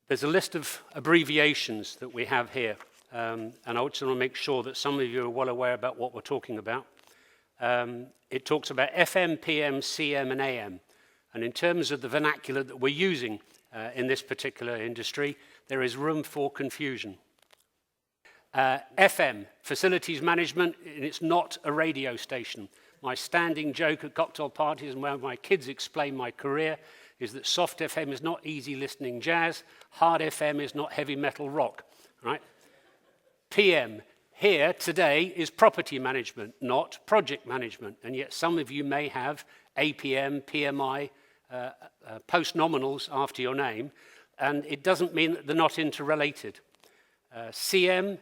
There's a list of abbreviations that we have here, and I just want to make sure that some of you are well aware about what we're talking about. It talks about FM, PM, CM, and AM. And in terms of the vernacular that we're using in this particular industry, there is room for confusion. FM, facilities management, and it's not a radio station. My standing joke at cocktail parties and when my kids explain my career is that soft FM is not easy listening jazz, hard FM is not heavy metal rock, right? PM, here today is property management, not project management, and yet some of you may have APM, PMI, post-nominals after your name, and it doesn't mean that they're not interrelated. CM,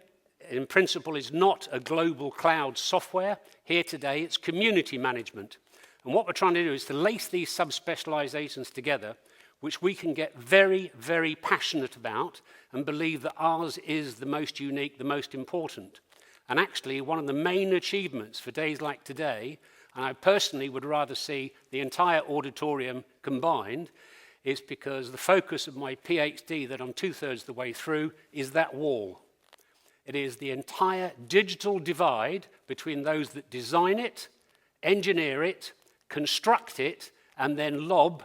in principle, is not a global cloud software. Here today, it's community management. And what we're trying to do is to lace these subspecializations together, which we can get very, very passionate about and believe that ours is the most unique, the most important. And actually, one of the main achievements for days like today, and I personally would rather see the entire auditorium combined, is because the focus of my PhD that I'm 2/3 the way through is that wall. It is the entire digital divide between those that design it, engineer it, construct it, and then lob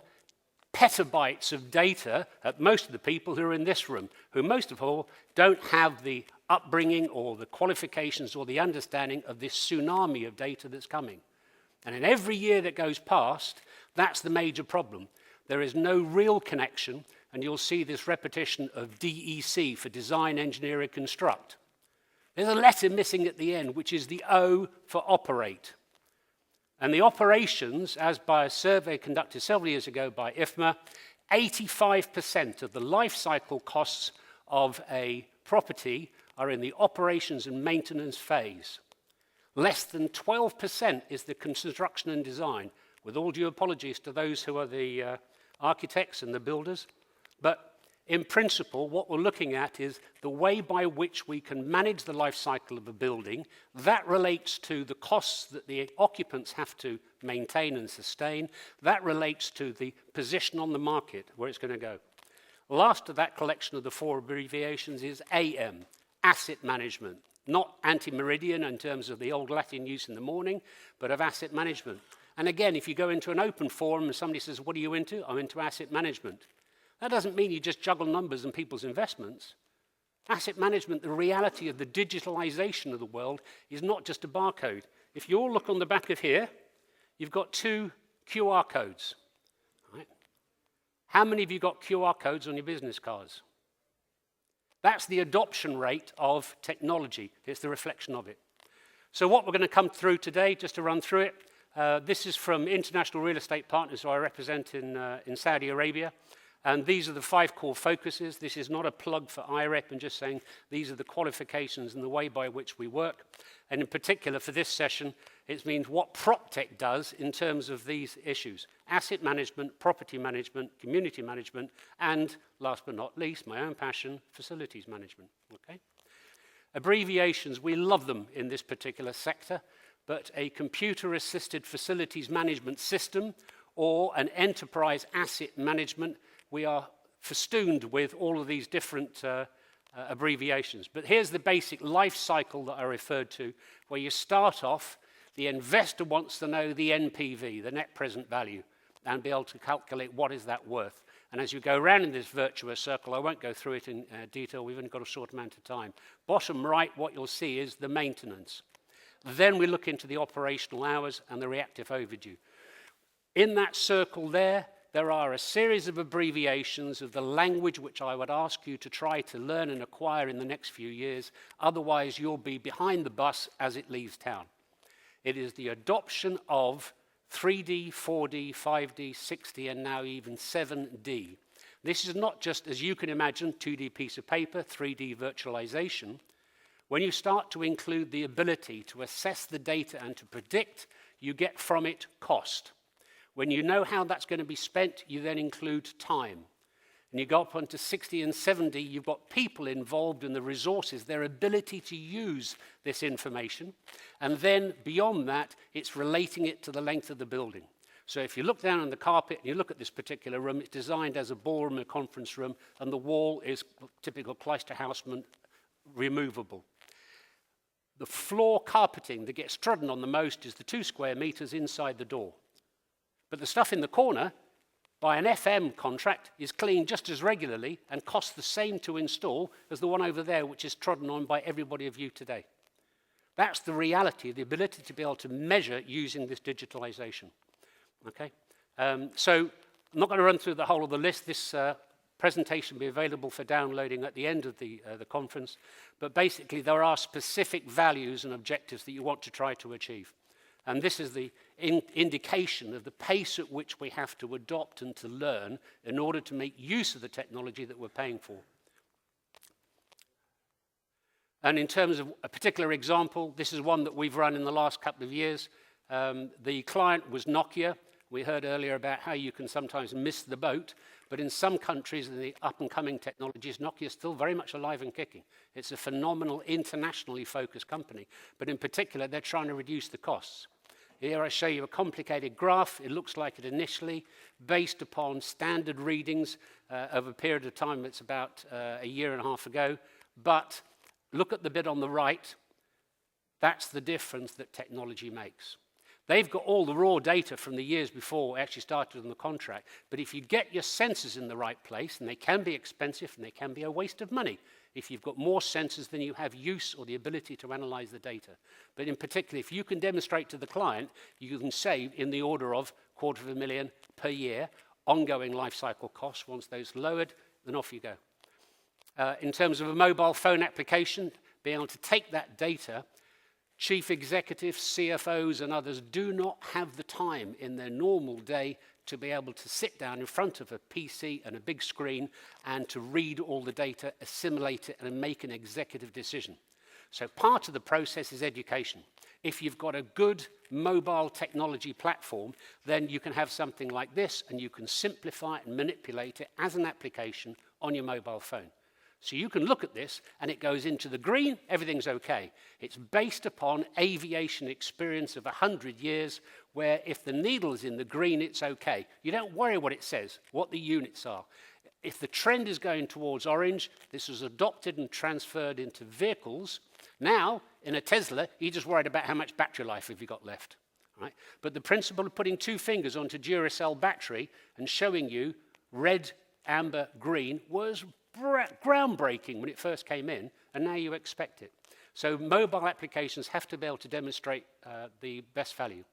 petabytes of data at most of the people who are in this room, who most of all don't have the upbringing or the qualifications or the understanding of this tsunami of data that's coming. And in every year that goes past, that's the major problem. There is no real connection, and you'll see this repetition of DEC for design, engineer, and construct. There's a letter missing at the end, which is the O for operate. And the operations, as by a survey conducted several years ago by IFMA, 85% of the life cycle costs of a property are in the operations and maintenance phase. Less than 12% is the construction and design, with all due apologies to those who are the architects and the builders. But in principle, what we're looking at is the way by which we can manage the life cycle of a building. That relates to the costs that the occupants have to maintain and sustain. That relates to the position on the market, where it's going to go. Last of that collection of the 4 abbreviations is AM, asset management. Not anti-meridian in terms of the old Latin use in the morning, but of asset management. And again, if you go into an open forum and somebody says, what are you into? I'm into asset management. That doesn't mean you just juggle numbers and people's investments. Asset management, the reality of the digitalization of the world, is not just a barcode. If you all look on the back of here, you've got 2 QR codes. Right? How many of you got QR codes on your business cards? That's the adoption rate of technology. It's the reflection of it. So what we're going to come through today, just to run through it, this is from International Real Estate Partners, who I represent in Saudi Arabia. And these are the 5 core focuses. This is not a plug for IREP, and just saying these are the qualifications and the way by which we work. And in particular for this session, it means what PropTech does in terms of these issues. Asset management, property management, community management, and last but not least, my own passion, facilities management. Okay? Abbreviations, we love them in this particular sector, but a computer-assisted facilities management system or an enterprise asset management, we are festooned with all of these different abbreviations. But here's the basic life cycle that I referred to, where you start off, the investor wants to know the NPV, the net present value, and be able to calculate what is that worth. And as you go around in this virtuous circle, I won't go through it in detail, we've only got a short amount of time. Bottom right, what you'll see is the maintenance. Then we look into the operational hours and the reactive overdue. In that circle there are a series of abbreviations of the language which I would ask you to try to learn and acquire in the next few years. Otherwise, you'll be behind the bus as it leaves town. It is the adoption of 3D, 4D, 5D, 6D, and now even 7D. This is not just, as you can imagine, 2D piece of paper, 3D virtualization. When you start to include the ability to assess the data and to predict, you get from it cost. When you know how that's going to be spent, you then include time. And you go up onto 60 and 70, you've got people involved in the resources, their ability to use this information. And then beyond that, it's relating it to the length of the building. So if you look down on the carpet and you look at this particular room, it's designed as a ballroom, a conference room, and the wall is typical Cleister-Haussmann removable. The floor carpeting that gets trodden on the most is the 2 square meters inside the door. But the stuff in the corner, by an FM contract, is cleaned just as regularly and costs the same to install as the one over there, which is trodden on by everybody of you today. That's the reality, the ability to be able to measure using this digitalization. Okay? So I'm not going to run through the whole of the list. This presentation will be available for downloading at the end of the conference. But basically, there are specific values and objectives that you want to try to achieve. And this is the indication of the pace at which we have to adopt and to learn in order to make use of the technology that we're paying for. And in terms of a particular example, this is one that we've run in the last couple of years. The client was Nokia. We heard earlier about how you can sometimes miss the boat, but in some countries in the up-and-coming technologies, Nokia is still very much alive and kicking. It's a phenomenal, internationally focused company, but in particular, they're trying to reduce the costs. Here I show you a complicated graph. It looks like it initially, based upon standard readings over a period of time that's about a year and a half ago, but look at the bit on the right. That's the difference that technology makes. They've got all the raw data from the years before we actually started on the contract. But if you get your sensors in the right place, and they can be expensive and they can be a waste of money if you've got more sensors than you have use or the ability to analyze the data. But in particular, if you can demonstrate to the client, you can save in the order of $250,000 per year, ongoing life cycle costs. Once those lowered, then off you go. In terms of a mobile phone application, being able to take that data, chief executives, CFOs, and others do not have the time in their normal day to be able to sit down in front of a PC and a big screen and to read all the data, assimilate it, and make an executive decision. So part of the process is education. If you've got a good mobile technology platform, then you can have something like this, and you can simplify it and manipulate it as an application on your mobile phone. So you can look at this, and it goes into the green, everything's okay. It's based upon aviation experience of 100 years, where if the needle is in the green, it's okay. You don't worry what it says, what the units are. If the trend is going towards orange, this was adopted and transferred into vehicles. Now, in a Tesla, you're just worried about how much battery life have you got left. Right? But the principle of putting 2 fingers onto Duracell battery and showing you red, amber, green was groundbreaking when it first came in, and now you expect it. So mobile applications have to be able to demonstrate the best value.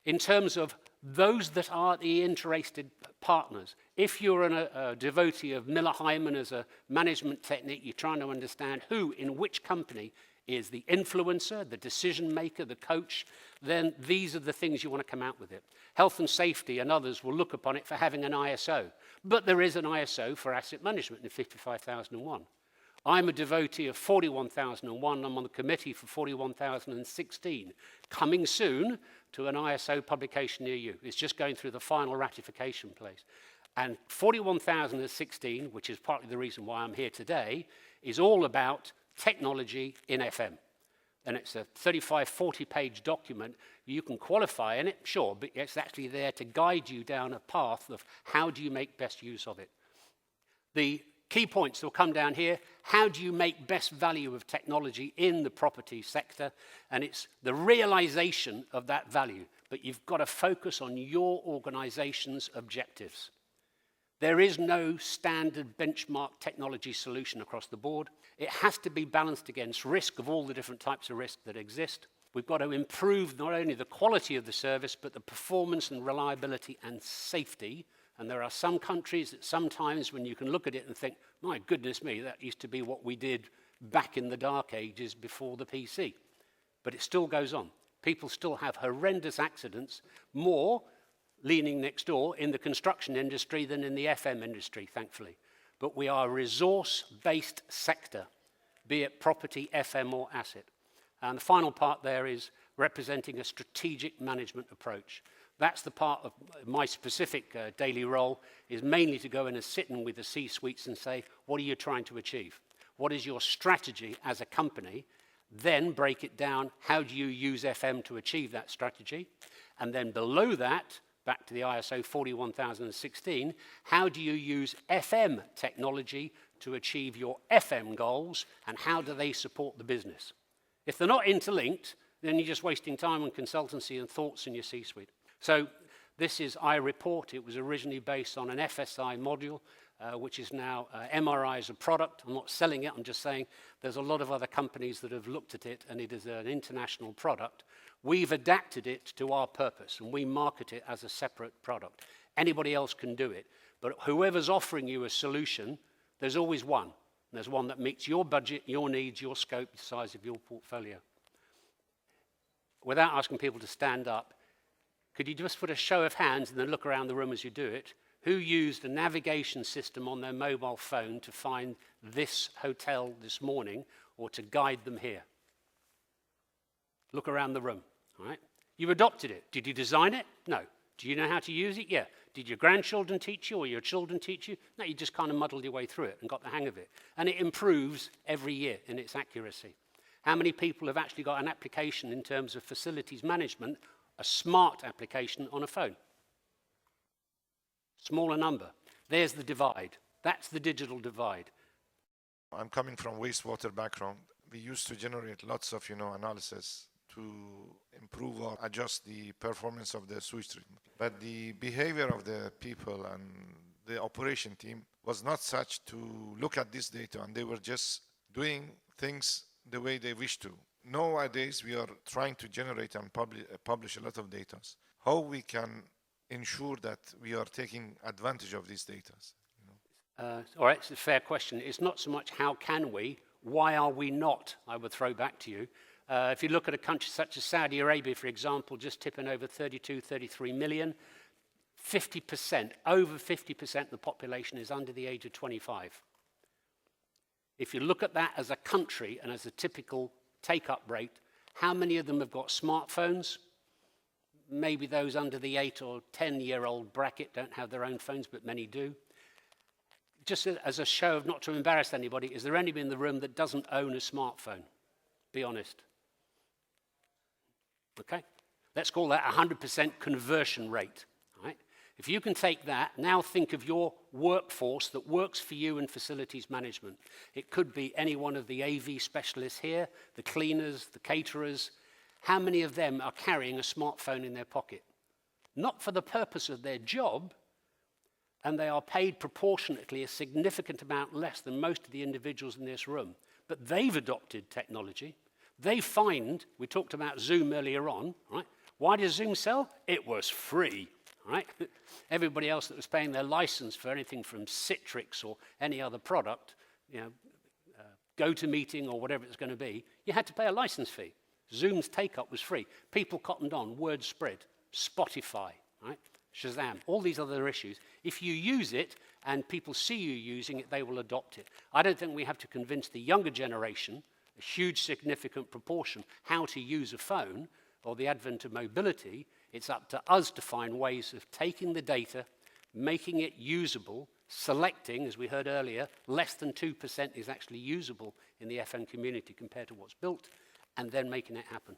In terms of those that are the interested partners, if you're a devotee of Miller Hyman as a management technique, you're trying to understand who in which company is the influencer, the decision maker, the coach, then these are the things you want to come out with it. Health and safety and others will look upon it for having an ISO. But there is an ISO for asset management in 55001. I'm a devotee of 41001. I'm on the committee for 41016. Coming soon to an ISO publication near you. It's just going through the final ratification place. And 41016, which is partly the reason why I'm here today, is all about technology in FM. And it's a 35, 40-page document. You can qualify in it, sure, but it's actually there to guide you down a path of how do you make best use of it. The key points will come down here. How do you make best value of technology in the property sector? And it's the realization of that value. But you've got to focus on your organization's objectives. There is no standard benchmark technology solution across the board. It has to be balanced against risk of all the different types of risk that exist. We've got to improve not only the quality of the service, but the performance and reliability and safety. And there are some countries that sometimes when you can look at it and think, my goodness me, that used to be what we did back in the dark ages before the PC. But it still goes on. People still have horrendous accidents, more leaning next door in the construction industry than in the FM industry, thankfully. But we are a resource-based sector, be it property, FM, or asset. And the final part there is representing a strategic management approach. That's the part of my specific daily role, is mainly to go in and sit in with the C-suites and say, what are you trying to achieve? What is your strategy as a company? Then break it down, how do you use FM to achieve that strategy? And then below that, back to the ISO 41016, how do you use FM technology to achieve your FM goals, and how do they support the business? If they're not interlinked, then you're just wasting time on consultancy and thoughts in your C-suite. So this is iReport. It was originally based on an FSI module, which is now MRI as a product. I'm not selling it, I'm just saying there's a lot of other companies that have looked at it, and it is an international product. We've adapted it to our purpose, and we market it as a separate product. Anybody else can do it, but whoever's offering you a solution, there's always one. There's one that meets your budget, your needs, your scope, the size of your portfolio. Without asking people to stand up, could you just put a show of hands and then look around the room as you do it? Who used a navigation system on their mobile phone to find this hotel this morning or to guide them here? Look around the room, all right? You've adopted it. Did you design it? No. Do you know how to use it? Yeah. Did your grandchildren teach you or your children teach you? No, you just kind of muddled your way through it and got the hang of it. And it improves every year in its accuracy. How many people have actually got an application in terms of facilities management, a smart application on a phone? Smaller number. There's the divide. That's the digital divide. I'm coming from wastewater background. We used to generate lots of, analysis to improve or adjust the performance of the sewage treatment. But the behavior of the people and the operation team was not such to look at this data, and they were just doing things the way they wish to. Nowadays, we are trying to generate and publish a lot of data. How we can ensure that we are taking advantage of these data? All right, it's a fair question. It's not so much how can we, why are we not, I would throw back to you. If you look at a country such as Saudi Arabia, for example, just tipping over 32, 33 million, 50%, over 50% of the population is under the age of 25. If you look at that as a country and as a typical take-up rate, how many of them have got smartphones? Maybe those under the 8 or 10-year-old bracket don't have their own phones, but many do. Just as a show of not to embarrass anybody, is there anybody in the room that doesn't own a smartphone? Be honest. Okay? Let's call that 100% conversion rate. Right? If you can take that, now think of your workforce that works for you in facilities management. It could be any one of the AV specialists here, the cleaners, the caterers. How many of them are carrying a smartphone in their pocket? Not for the purpose of their job, and they are paid proportionately a significant amount less than most of the individuals in this room. But they've adopted technology. They find, we talked about Zoom earlier on, right? Why did Zoom sell? It was free, right? Everybody else that was paying their license for anything from Citrix or any other product, GoToMeeting or whatever it's going to be, you had to pay a license fee. Zoom's take-up was free. People cottoned on, word spread, Spotify, right? Shazam, all these other issues. If you use it and people see you using it, they will adopt it. I don't think we have to convince the younger generation, a huge significant proportion, how to use a phone or the advent of mobility. It's up to us to find ways of taking the data, making it usable, selecting, as we heard earlier, less than 2% is actually usable in the FM community compared to what's built, and then making it happen.